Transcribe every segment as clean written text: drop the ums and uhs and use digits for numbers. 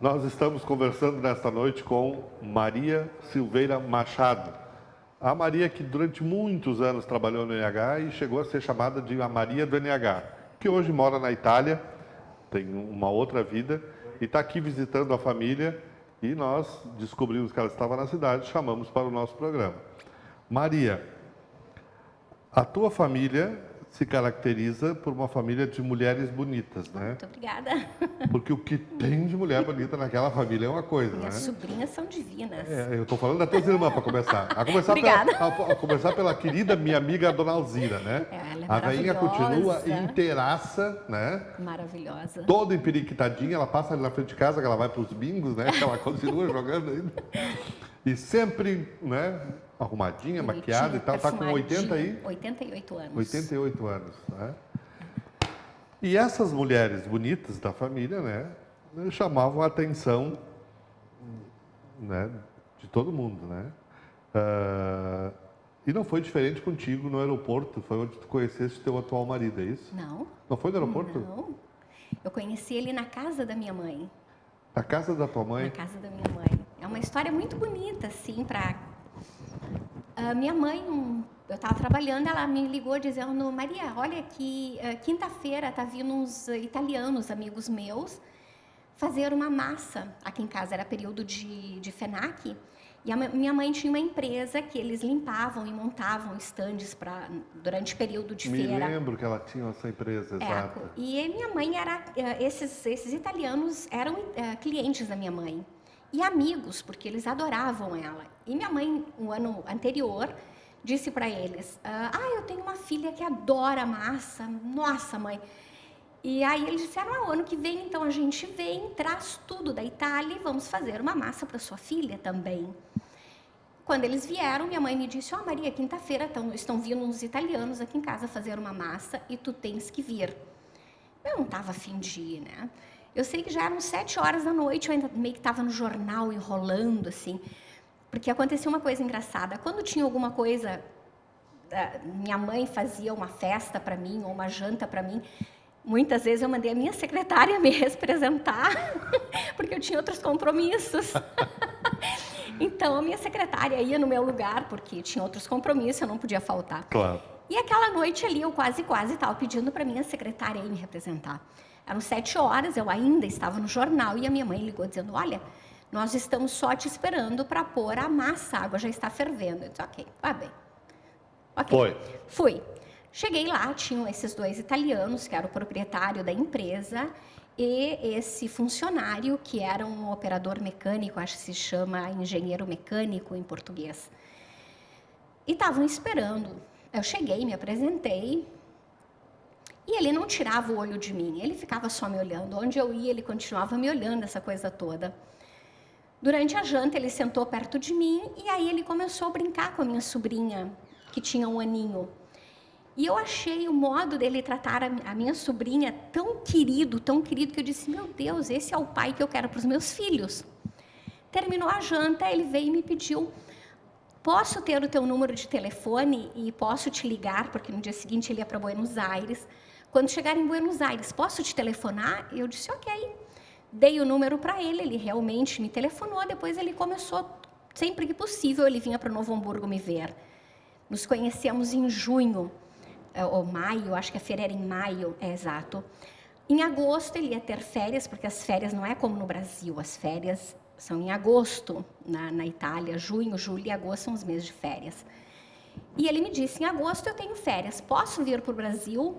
Nós estamos conversando nesta noite com Maria Silveira Machado. A Maria que durante muitos anos trabalhou no NH e chegou a ser chamada de a Maria do NH, que hoje mora na Itália, tem uma outra vida e está aqui visitando a família e nós descobrimos que ela estava na cidade, chamamos para o nosso programa. Maria, a tua família se caracteriza por uma família de mulheres bonitas, né? Muito obrigada. Porque o que tem de mulher bonita naquela família é uma coisa, Minhas né? sobrinhas são divinas. Eu estou falando das tuas irmãs para começar. A começar pela querida minha amiga Dona Alzira, né? Ela é a rainha maravilhosa. continua inteiraça, né? Maravilhosa. Toda emperiquitadinha, ela passa ali na frente de casa, que ela vai para os bingos, né? Que ela continua jogando ainda. E sempre, né? Arrumadinha, maquiada e tal. Está com 88 anos. 88 anos, né? E essas mulheres bonitas da família, né? Chamavam a atenção, né, de todo mundo, né? E não foi diferente contigo no aeroporto, foi onde tu conheceste teu atual marido, é isso? Não. Não foi no aeroporto? Não. Eu conheci ele na casa da minha mãe. Na casa da tua mãe? Na casa da minha mãe. É uma história muito bonita, assim, para... minha mãe, eu estava trabalhando, ela me ligou dizendo: Maria, olha que quinta-feira tá vindo uns italianos, amigos meus, fazer uma massa. Aqui em casa era período de FENAC, e a minha mãe tinha uma empresa que eles limpavam e montavam estandes durante o período de feira. Me lembro que ela tinha essa empresa, exato. E minha mãe era... esses italianos eram clientes da minha mãe. E amigos, porque eles adoravam ela. E minha mãe, no ano anterior, disse para eles: eu tenho uma filha que adora massa. Nossa, mãe. E aí eles disseram: o ano que vem, então, a gente vem, traz tudo da Itália e vamos fazer uma massa para sua filha também. Quando eles vieram, minha mãe me disse: Maria, quinta-feira estão vindo uns italianos aqui em casa fazer uma massa e tu tens que vir. Eu não estava afim de ir, né? Eu sei que já eram 7 horas da noite, eu ainda meio que estava no jornal enrolando, assim, porque acontecia uma coisa engraçada. Quando tinha alguma coisa, minha mãe fazia uma festa para mim, ou uma janta para mim, muitas vezes eu mandei a minha secretária me representar, porque eu tinha outros compromissos. Então, a minha secretária ia no meu lugar, porque tinha outros compromissos, eu não podia faltar. Claro. E aquela noite ali, eu quase estava pedindo para minha secretária ir me representar. Eram 7 horas, eu ainda estava no jornal e a minha mãe ligou dizendo: olha, nós estamos só te esperando para pôr a massa, a água já está fervendo. Eu disse: ok, vai bem. Okay. Fui. Cheguei lá, tinham esses 2 italianos, que era o proprietário da empresa, e esse funcionário, que era um operador mecânico, acho que se chama engenheiro mecânico em português. E estavam esperando. Eu cheguei, me apresentei, e ele não tirava o olho de mim, ele ficava só me olhando. Onde eu ia, ele continuava me olhando, essa coisa toda. Durante a janta, ele sentou perto de mim e aí ele começou a brincar com a minha sobrinha, que tinha 1 aninho. E eu achei o modo dele tratar a minha sobrinha tão querido, que eu disse: meu Deus, esse é o pai que eu quero para os meus filhos. Terminou a janta, ele veio e me pediu: posso ter o teu número de telefone e posso te ligar, porque no dia seguinte ele ia para Buenos Aires. Quando chegar em Buenos Aires, posso te telefonar? Eu disse: ok. Dei o número para ele, ele realmente me telefonou. Depois ele começou, sempre que possível, ele vinha para Novo Hamburgo me ver. Nos conhecemos em junho, ou maio, acho que a feira era em maio, exato. Em agosto ele ia ter férias, porque as férias não é como no Brasil, as férias são em agosto, na Itália. Junho, julho e agosto são os meses de férias. E ele me disse: em agosto eu tenho férias, posso vir para o Brasil?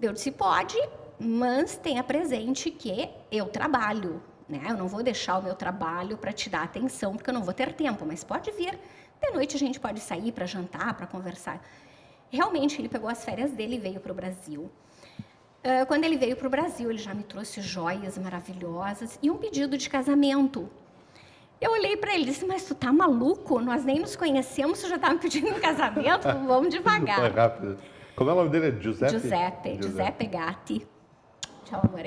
Eu disse: pode, mas tenha presente que eu trabalho, né? Eu não vou deixar o meu trabalho para te dar atenção, porque eu não vou ter tempo, mas pode vir. De noite a gente pode sair para jantar, para conversar. Realmente, ele pegou as férias dele e veio para o Brasil. Quando ele veio para o Brasil, ele já me trouxe joias maravilhosas e um pedido de casamento. Eu olhei para ele e disse: mas tu tá maluco? Nós nem nos conhecemos, tu já tá me pedindo um casamento? Vamos devagar. Foi rápido. Como é o nome dele? É Giuseppe? Giuseppe Gatti. Tchau, amor.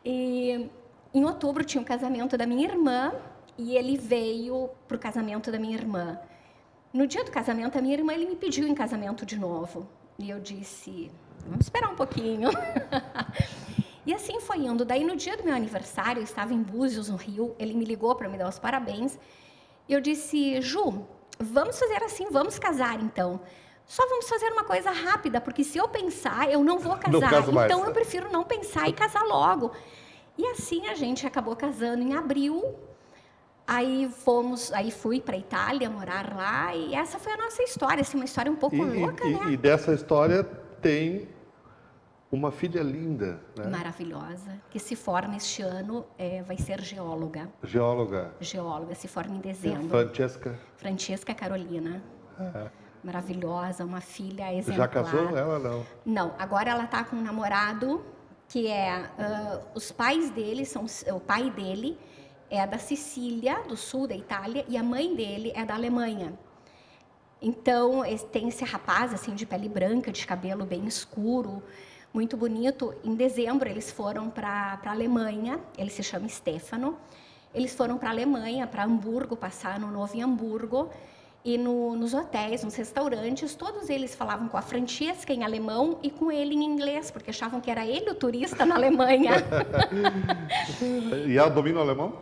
E em outubro tinha o casamento da minha irmã e ele veio para o casamento da minha irmã. No dia do casamento da minha irmã, ele me pediu em casamento de novo. E eu disse: vamos esperar um pouquinho. E assim foi indo. Daí, no dia do meu aniversário, eu estava em Búzios, no Rio, ele me ligou para me dar os parabéns. E eu disse, Ju, vamos fazer assim, vamos casar então. Só vamos fazer uma coisa rápida, porque se eu pensar, eu não vou casar. Não caso mais. Então, eu prefiro não pensar e casar logo. E assim a gente acabou casando em abril. Aí fui para a Itália morar lá. E essa foi a nossa história, assim, uma história um pouco louca, né? E dessa história tem uma filha linda, né? Maravilhosa, que se forma este ano, vai ser geóloga. Geóloga. Geóloga, se forma em dezembro. Francesca. Francesca Carolina. Maravilhosa, uma filha exemplar. Já casou? Ela não. Não, agora ela está com um namorado que os pais dele o pai dele é da Sicília, do sul da Itália, e a mãe dele é da Alemanha. Então, tem esse rapaz assim de pele branca, de cabelo bem escuro, muito bonito. Em dezembro eles foram para a Alemanha, ele se chama Stefano. Eles foram para a Alemanha, para Hamburgo, passar ano novo em Hamburgo. E nos hotéis, nos restaurantes, todos eles falavam com a Francesca em alemão e com ele em inglês, porque achavam que era ele o turista na Alemanha. E ela domina o alemão?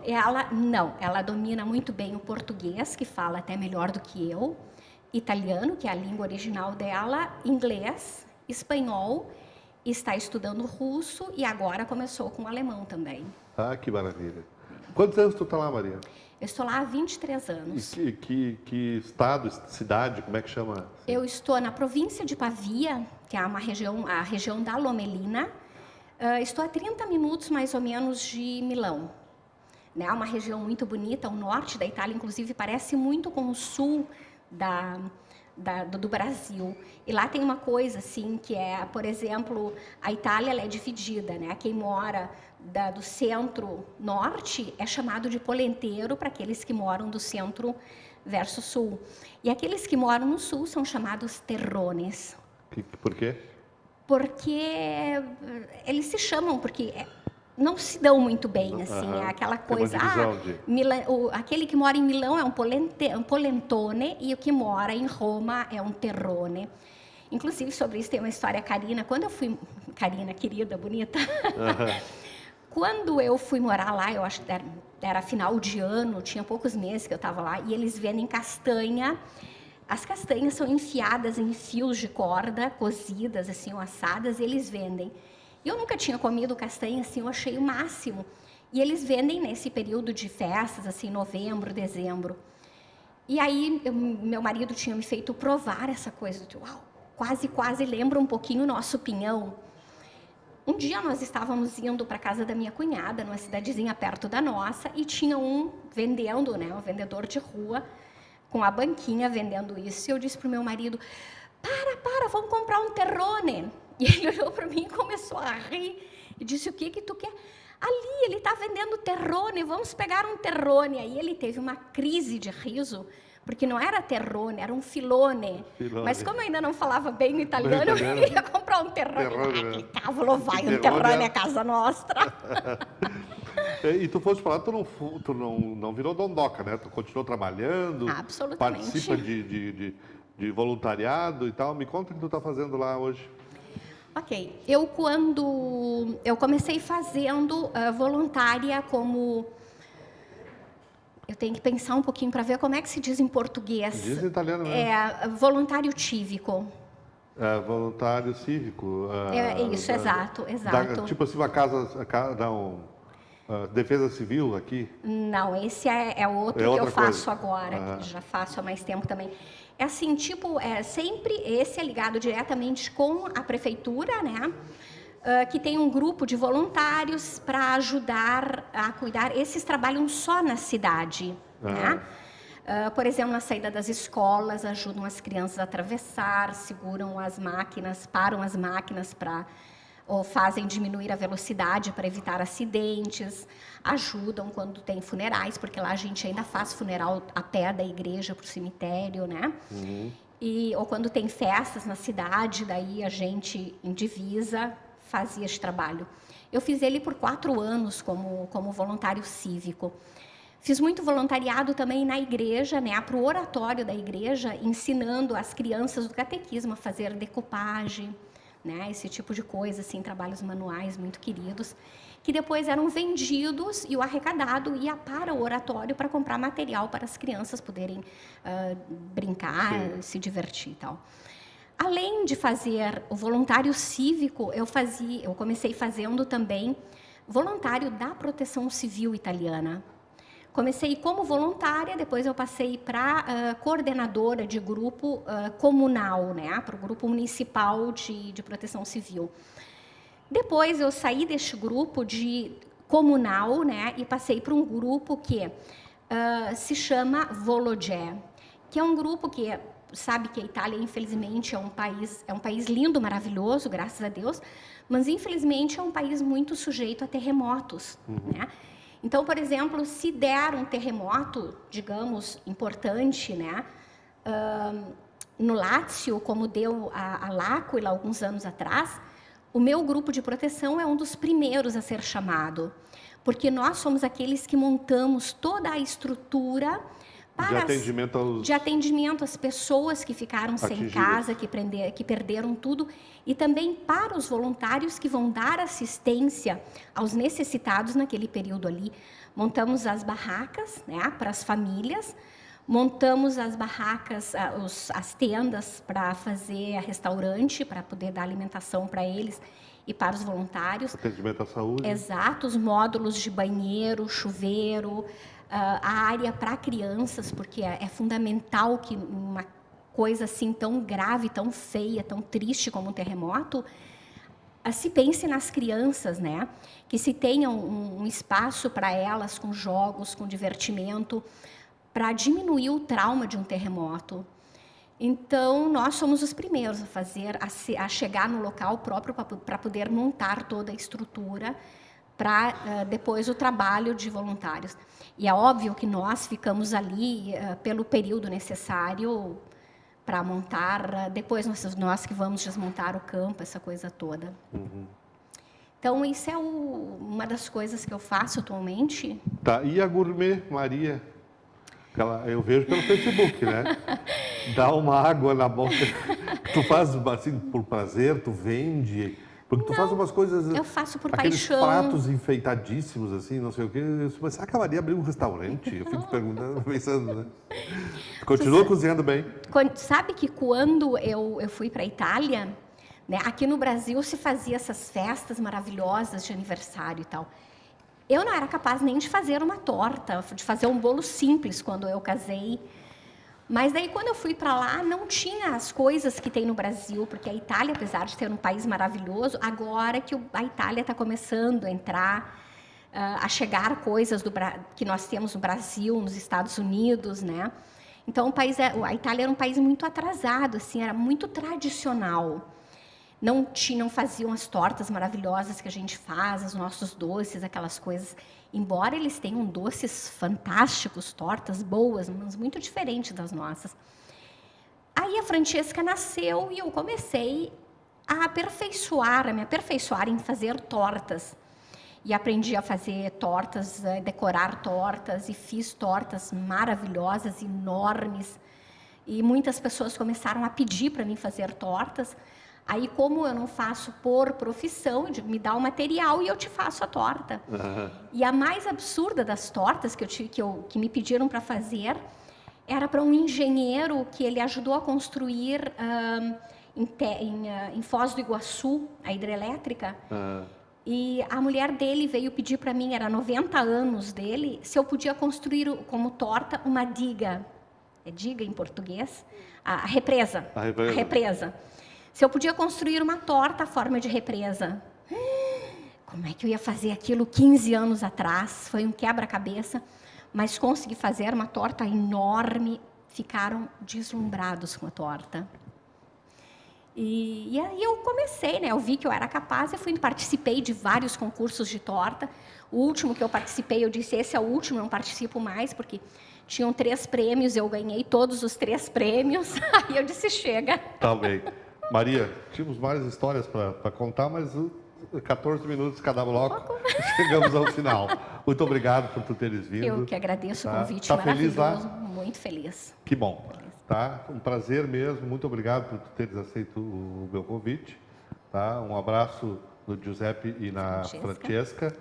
Ela domina muito bem o português, que fala até melhor do que eu, italiano, que é a língua original dela, inglês, espanhol, está estudando russo e agora começou com o alemão também. Ah, que maravilha. Quantos anos tu está lá, Maria? Eu estou lá há 23 anos. E que estado, cidade, como é que chama? Eu estou na província de Pavia, que é a região da Lomelina. Estou a 30 minutos, mais ou menos, de Milão. Né? Uma região muito bonita, o norte da Itália, inclusive, parece muito com o sul do Brasil. E lá tem uma coisa, assim, que é, por exemplo, a Itália ela é dividida, né? Quem mora do centro-norte é chamado de polenteiro para aqueles que moram do centro versus sul. E aqueles que moram no sul são chamados terrones. Por quê? Porque eles se chamam, porque não se dão muito bem, assim, é aquela coisa, aquele que mora em Milão é um polentone e o que mora em Roma é um terrone. Inclusive, sobre isso tem uma história, Karina, Karina, querida, bonita, quando eu fui morar lá, eu acho que era final de ano, tinha poucos meses que eu estava lá, e eles vendem castanha. As castanhas são enfiadas em fios de corda, cozidas, assim, ou assadas, e eles vendem. Eu nunca tinha comido castanha, assim, eu achei o máximo. E eles vendem nesse período de festas, assim, novembro, dezembro. E aí, meu marido tinha me feito provar essa coisa. Uau, quase lembra um pouquinho o nosso pinhão. Um dia nós estávamos indo para a casa da minha cunhada, numa cidadezinha perto da nossa, e tinha um vendendo, né, um vendedor de rua, com a banquinha vendendo isso. E eu disse para o meu marido, para, vamos comprar um terrone. E ele olhou para mim e começou a rir. E disse, o que tu quer? Ali, ele está vendendo terrone, vamos pegar um terrone. Aí ele teve uma crise de riso, porque não era terrone, era um filone. Mas como eu ainda não falava bem no italiano, eu queria comprar um terrone. Que cavolo vai, um terrone é casa nossa. E tu foste para lá, tu não virou dondoca, né? Tu continuou trabalhando, absolutamente, participa de voluntariado e tal. Me conta o que tu está fazendo lá hoje. Ok, quando eu comecei fazendo voluntária como... Eu tenho que pensar um pouquinho para ver como é que se diz em português. Diz em italiano mesmo. Voluntário cívico. Voluntário cívico. Isso, exato. Tipo assim, uma casa, defesa civil aqui? Não, esse é outro que eu faço agora, que já faço há mais tempo também. É assim, sempre esse é ligado diretamente com a prefeitura, né? Que tem um grupo de voluntários para ajudar a cuidar. Esses trabalham só na cidade, né? Por exemplo, na saída das escolas, ajudam as crianças a atravessar, seguram as máquinas, param as máquinas ou fazem diminuir a velocidade para evitar acidentes, ajudam quando tem funerais, porque lá a gente ainda faz funeral a pé da igreja para o cemitério, né? Ou quando tem festas na cidade, daí a gente, em divisa, fazia esse trabalho. Eu fiz ele por 4 anos como voluntário cívico. Fiz muito voluntariado também na igreja, né, para o oratório da igreja, ensinando as crianças do catequismo a fazer decupagem, né? Esse tipo de coisa, assim, trabalhos manuais muito queridos, que depois eram vendidos e o arrecadado ia para o oratório para comprar material para as crianças poderem brincar, se divertir e tal. Além de fazer o voluntário cívico, eu comecei fazendo também voluntário da Proteção Civil italiana. Comecei como voluntária, depois eu passei para coordenadora de grupo comunal, né, para o grupo municipal de proteção civil. Depois eu saí deste grupo de comunal, né, e passei para um grupo que se chama Vologé, que é um grupo que sabe que a Itália, infelizmente, é um país lindo, maravilhoso, graças a Deus, mas infelizmente é um país muito sujeito a terremotos, né? Então, por exemplo, se der um terremoto, digamos, importante, né, no Lácio, como deu a L'Aquila alguns anos atrás, o meu grupo de proteção é um dos primeiros a ser chamado, porque nós somos aqueles que montamos toda a estrutura de atendimento às pessoas que ficaram sem casa, que perderam tudo, e também para os voluntários que vão dar assistência aos necessitados naquele período ali. Montamos as barracas, né, para as famílias, montamos as barracas, as tendas para fazer restaurante, para poder dar alimentação para eles e para os voluntários. Atendimento à saúde. Exato, os módulos de banheiro, chuveiro, a área para crianças, porque é fundamental que uma coisa assim tão grave, tão feia, tão triste como um terremoto, se pense nas crianças, né? Que se tenha um espaço para elas, com jogos, com divertimento, para diminuir o trauma de um terremoto. Então, nós somos os primeiros a chegar no local próprio para poder montar toda a estrutura para depois o trabalho de voluntários. E é óbvio que nós ficamos ali pelo período necessário para montar, depois nós que vamos desmontar o campo, essa coisa toda. Então, isso é uma das coisas que eu faço atualmente. Tá, e a Gourmet Maria? Eu vejo pelo Facebook, né? Dá uma água na boca. Tu faz assim por prazer, tu vende... Porque tu faz umas coisas... Eu faço por aqueles paixão. Pratos enfeitadíssimos, assim, não sei o quê. Mas será que a Maria abriu um restaurante? Eu fico perguntando, pensando, né? Continua cozinhando bem. Sabe que quando eu fui para a Itália, né, aqui no Brasil se fazia essas festas maravilhosas de aniversário e tal. Eu não era capaz nem de fazer uma torta, de fazer um bolo simples quando eu casei. Mas daí, quando eu fui para lá, não tinha as coisas que tem no Brasil, porque a Itália, apesar de ser um país maravilhoso, agora que a Itália está começando a entrar, a chegar coisas que nós temos no Brasil, nos Estados Unidos, né? Então, a Itália era um país muito atrasado, assim, era muito tradicional. Não faziam as tortas maravilhosas que a gente faz, os nossos doces, aquelas coisas. Embora eles tenham doces fantásticos, tortas boas, mas muito diferentes das nossas. Aí a Francesca nasceu e eu comecei a me aperfeiçoar em fazer tortas. E aprendi a fazer tortas, decorar tortas, e fiz tortas maravilhosas, enormes. E muitas pessoas começaram a pedir para mim fazer tortas. Aí, como eu não faço por profissão, eu digo, me dá o material e eu te faço a torta. E a mais absurda das tortas que me pediram para fazer era para um engenheiro que ele ajudou a construir em Foz do Iguaçu, a hidrelétrica. E a mulher dele veio pedir para mim, era 90 anos dele, se eu podia construir como torta uma diga. É diga em português? A represa. A represa. Se eu podia construir uma torta à forma de represa. Como é que eu ia fazer aquilo 15 anos atrás? Foi um quebra-cabeça, mas consegui fazer uma torta enorme. Ficaram deslumbrados com a torta. E aí eu comecei, né? Eu vi que eu era capaz, participei de vários concursos de torta. O último que eu participei, eu disse, esse é o último, não participo mais, porque tinham 3 prêmios, eu ganhei todos os 3 prêmios. Aí eu disse, chega. Tá bem. Maria, tínhamos várias histórias para contar, mas 14 minutos cada bloco, chegamos ao final. Muito obrigado por tu teres vindo. Eu que agradeço o convite, tá maravilhoso, feliz lá? Muito feliz. Que bom, tá? Um prazer mesmo, muito obrigado por tu teres aceito o meu convite. Tá? Um abraço do Giuseppe e na Francesca.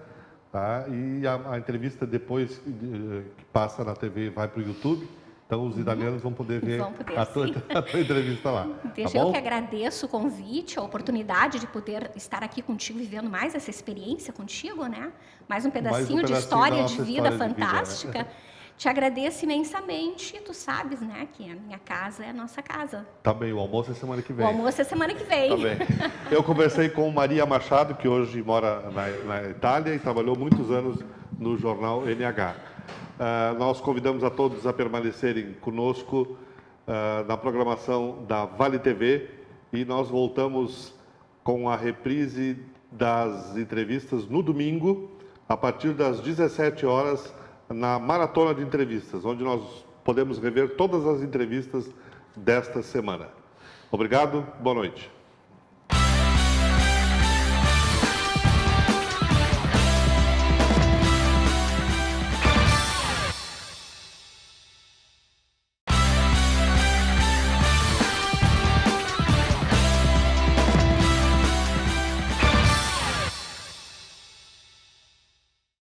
Tá? E a entrevista depois que passa na TV e vai para o YouTube. Então, os italianos vão poder ver a tua entrevista lá. Deixa tá bom? eu que agradeço o convite, a oportunidade de poder estar aqui contigo, vivendo mais essa experiência contigo, né? Mais um pedacinho de história de vida fantástica. Né? Te agradeço imensamente e tu sabes, né, que a minha casa é a nossa casa. Tá bem, o almoço é semana que vem. O almoço é semana que vem. Tá bem. Eu conversei com Maria Machado, que hoje mora na Itália e trabalhou muitos anos no jornal NH. Nós convidamos a todos a permanecerem conosco na programação da Vale TV e nós voltamos com a reprise das entrevistas no domingo, a partir das 17 horas, na Maratona de Entrevistas, onde nós podemos rever todas as entrevistas desta semana. Obrigado, boa noite.